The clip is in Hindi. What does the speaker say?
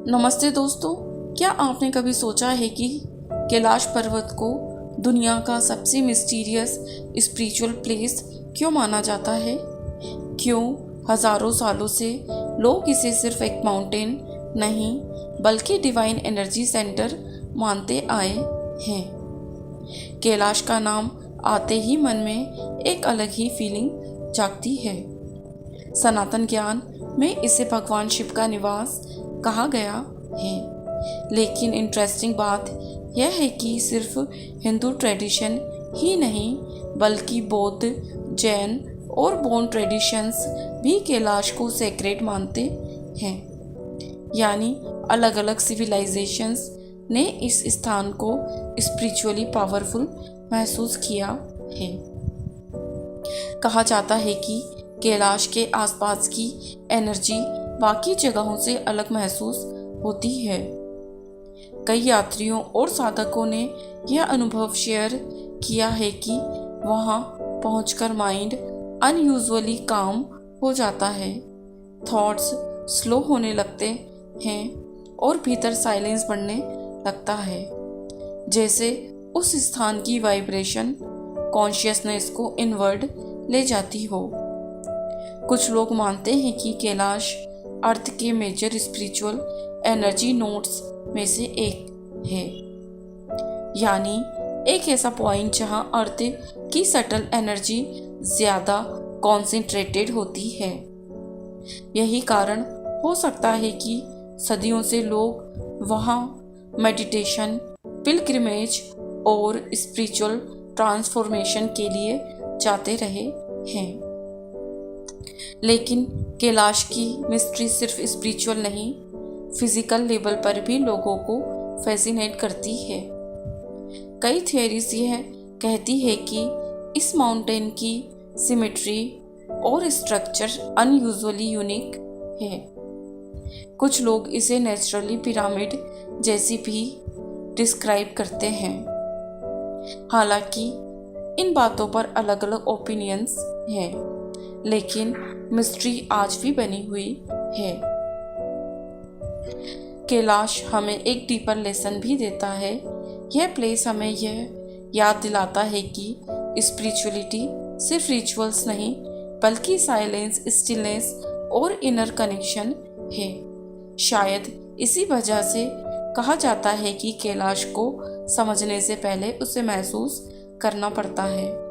नमस्ते दोस्तों, क्या आपने कभी सोचा है कि कैलाश पर्वत को दुनिया का सबसे मिस्टीरियस स्पिरिचुअल प्लेस क्यों माना जाता है? क्यों हजारों सालों से लोग इसे सिर्फ एक माउंटेन नहीं बल्कि डिवाइन एनर्जी सेंटर मानते आए हैं? कैलाश का नाम आते ही मन में एक अलग ही फीलिंग जागती है। सनातन ज्ञान में इसे भगवान शिव का निवास कहा गया है, लेकिन इंटरेस्टिंग बात यह है कि सिर्फ हिंदू ट्रेडिशन ही नहीं बल्कि बौद्ध, जैन और बोन ट्रेडिशंस भी कैलाश को सेक्रेड मानते हैं। यानी अलग अलग सिविलाइजेशंस ने इस स्थान को स्पिरिचुअली पावरफुल महसूस किया है। कहा जाता है कि कैलाश के आसपास की एनर्जी बाकी जगहों से अलग महसूस होती है। कई यात्रियों और साधकों ने यह अनुभव शेयर किया है कि वहां पहुंचकर माइंड अनयूजुअली काम हो जाता है, थॉट्स स्लो होने लगते हैं और भीतर साइलेंस बढ़ने लगता है, जैसे उस स्थान की वाइब्रेशन कॉन्शियसनेस को इनवर्ड ले जाती हो। कुछ लोग मानते हैं कि कैलाश अर्थ के मेजर स्पिरिचुअल एनर्जी नोड्स में से एक है, यानी एक ऐसा पॉइंट जहां अर्थ की सटल एनर्जी ज्यादा कॉन्सेंट्रेटेड होती है। यही कारण हो सकता है कि सदियों से लोग वहां मेडिटेशन, पिलग्रिमेज और स्पिरिचुअल ट्रांसफॉर्मेशन के लिए जाते रहे हैं। लेकिन कैलाश की मिस्ट्री सिर्फ स्पिरिचुअल नहीं, फिजिकल लेवल पर भी लोगों को फैसिनेट करती है। कई थियरीज यह कहती है कि इस माउंटेन की सिमेट्री और स्ट्रक्चर अनयूजुअली यूनिक है। कुछ लोग इसे नेचुरली पिरामिड जैसी भी डिस्क्राइब करते हैं। हालांकि इन बातों पर अलग अलग ओपिनियंस हैं, लेकिन मिस्ट्री आज भी बनी हुई है। कैलाश हमें एक डीपर लेसन भी देता है। यह प्लेस हमें यह याद दिलाता है कि स्पिरिचुअलिटी सिर्फ रिचुअल्स नहीं बल्कि साइलेंस, स्टिलनेस और इनर कनेक्शन है। शायद इसी वजह से कहा जाता है कि कैलाश को समझने से पहले उसे महसूस करना पड़ता है।